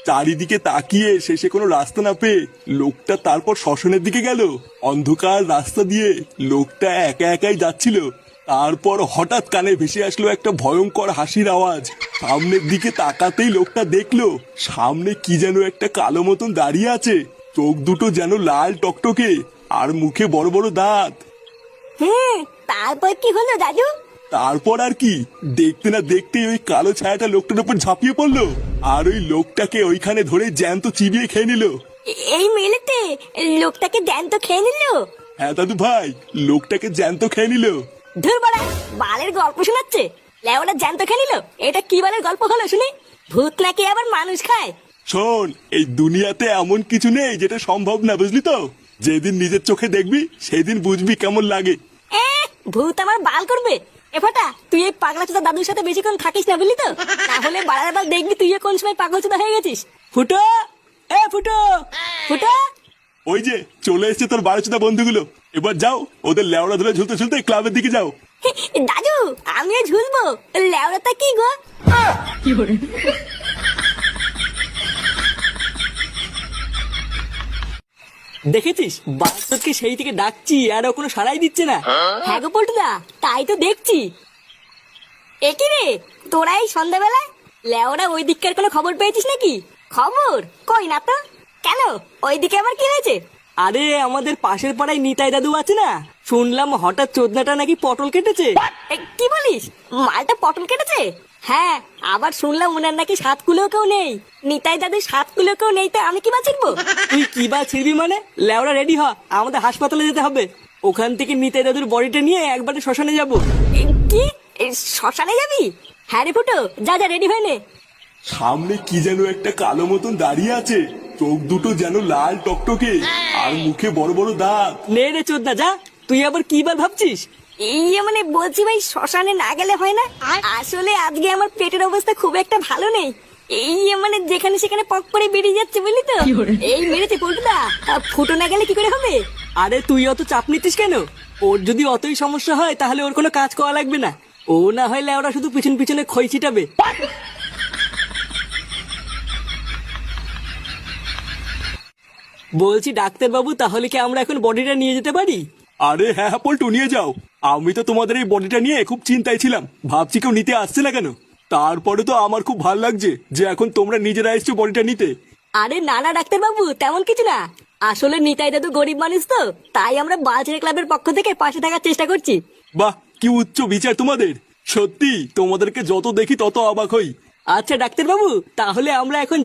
চারিদিকে তাকিয়ে শেষে কোনো রাস্তা না পেয়ে লোকটা তারপর শ্মশানের দিকে গেল। অন্ধকার রাস্তা দিয়ে লোকটা একা একাই যাচ্ছিল। তারপর হঠাৎ কানে ভেসে আসলো একটা ভয়ঙ্কর হাসির আওয়াজ। সামনের দিকে তাকাতেই লোকটা দেখলো সামনে কি যেন একটা কালো মতন দাঁড়িয়ে আছে। চোখ দুটো যেন লাল টকটকে, আর মুখে বড় বড় দাঁত। হ্যাঁ, তারপর কি হলো দাদু? তারপর আর কি, দেখতে না দেখতেই ওই কালো ছায়াটা লোকটার উপর ঝাঁপিয়ে পড়লো, আর ওই লোকটাকে ওইখানে ধরে জ্যান্ত চিবিয়ে খেয়ে নিল। এই মেলেতে লোকটাকে জ্যান্ত খেয়ে নিল? হ্যাঁ দাদু ভাই, লোকটাকে জ্যান্ত খেয়ে নিল। ধুর বাড়া, বালের গল্প শোনাচ্ছে। লেওটা জ্যান্ত খেয়ে নিল? এটা কি বালের গল্প হলো শুনি? ভূত নাকি আবার মানুষ খায়? শোন, এই দুনিয়াতে এমন কিছু নেই যেটা সম্ভব না, বুঝলি তো? যেদিন নিজের চোখে দেখবি সেদিন বুঝবি কেমন লাগে। ভূত আমার বাল করবে? এ ফাটা, তুই এই পাগলা চোদা দাদুর সাথে বেশিক্ষণ থাকিস না, বুঝলি তো? তাহলে বাড়ার বাল দেখবি তুই কোন সময় পাগল চোদা হয়ে গেছিস। ফুটো, এ ফুটো, ফুটো। ওই যে চলে এসেছে তোর বারোচোদা বন্ধুগুলো। এবার যাও, ওদের লেওড়া ধরে ঝুলতে ঝুলতে ক্লাবের দিকে যাও। দাদু, আমিও ঝুলবো? লেওড়াটা কি গো? দেখেছিস বাস্তবকে সেই থেকে ডাকছি আর ও কোনো সাড়াই দিচ্ছে না। হ্যাঁ গো পল্টুদা, তাই তো দেখছি। এ কি রে, তোরা এই সন্ধ্যাবেলায়? লেওরা ওই দিককার কোনো খবর পেয়েছিস নাকি? খবর কই না তো। কেন, ওইদিকে আবার কি হয়েছে? আরে আমাদের পাশের পাড়ায় নিতাই দাদু আছে না, শুনলাম হঠাৎ চোদনাটা নাকি পটল কেটেছে। কি বলিস? মালটা পটল কেটেছে? হ্যাঁ, আবার শুনলাম ওনার নাকি 7 কুলো কেউ নেই। নিতাই দাদু 7 কুলো কেউ নেই, তো আমি কি বাঁচিরবো? তুই কি বা ছিড়বি মানে? লেওরা রেডি হ, আমাদের হাসপাতালে যেতে হবে। ওখান থেকে নিতাই দাদুর বডিটা নিয়ে একবারে শ্মশানে যাব। কি, শ্মশানে যাবি? হ্যাঁ রে ফুটো, যা যা রেডি হয়ে নে। সামনে কি যেন একটা কালো মতন দাঁড়িয়ে আছে, চোখ দুটো যেন লাল টকটকে, আর মুখে বড় বড় দাঁত। নে রে চোদনা, যা। তুই আবার কি বার ভাবছিস? এই মানে বলছি ভাই, শ্মশানে না গেলে হয় না? আসলে আজকে আমার পেটের অবস্থা খুব একটা ভালো নেই। এই মানে যেখানে সেখানে পক করে বেরিয়ে যাচ্ছে, বুঝলি তো? এই মেরেছে পল্টুদা, ফুটো না গেলে কি করে হবে? আরে তুই অত চাপ নিতিস কেন? ওর যদি অতই সমস্যা হয় তাহলে ওর কোনো কাজ করা লাগবে না। ও না হলে ওরা শুধু পিছন পিছনে খই ছিটাবে। বলছি ডাক্তার বাবু, তাহলে কি আমরা এখন বডিটা নিয়ে যেতে পারি? আরে হ্যাঁ হ্যাঁ পল্টু, নিয়ে যাও। আমি তো তোমাদের এই বডিটা নিয়ে খুব চিন্তায় ছিলাম, ভাবছি কেউ নিতে আসছে না কেন। তারপরে তো আমার খুব ভালো লাগছে যে এখন তোমরা নিজেরা এসছো বডিটা নিতে। আরে না না ডাক্তার বাবু, তেমন কিছু না। আসলে নিতাই দাদু গরিব মানুষ তো, তাই আমরা বালছেড়ে ক্লাবের পক্ষ থেকে পাশে থাকার চেষ্টা করছি। বাহ, কি উচ্চ বিচার তোমাদের! সত্যি তোমাদেরকে যত দেখি তত অবাক হই। আচ্ছা ডাক্তার বাবু, তাহলে আমরা এখন